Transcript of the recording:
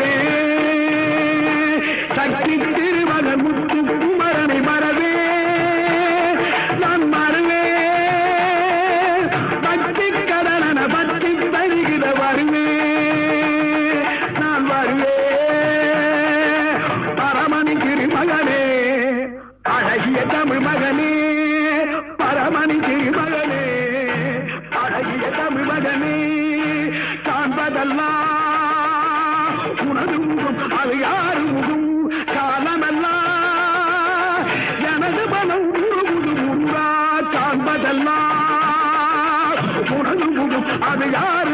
மறவே சக்தி திருமகன் முத்து குமரனை மறவே நான் மறவே பக்தி கடன பக்தி தருகிற வருவே நான் வருவே பரமணி திருமகனே அழகிய தமிழ் மகனே பரமணி திருமகனே அழகிய தமிழ் மகனே காண்பதெல்லாம் உனது முகம் அது யாரு முகம் காலமெல்லாம் எனது மனம் உருகுது முருகா காண்பதெல்லாம் உனது முகம் அது யாரு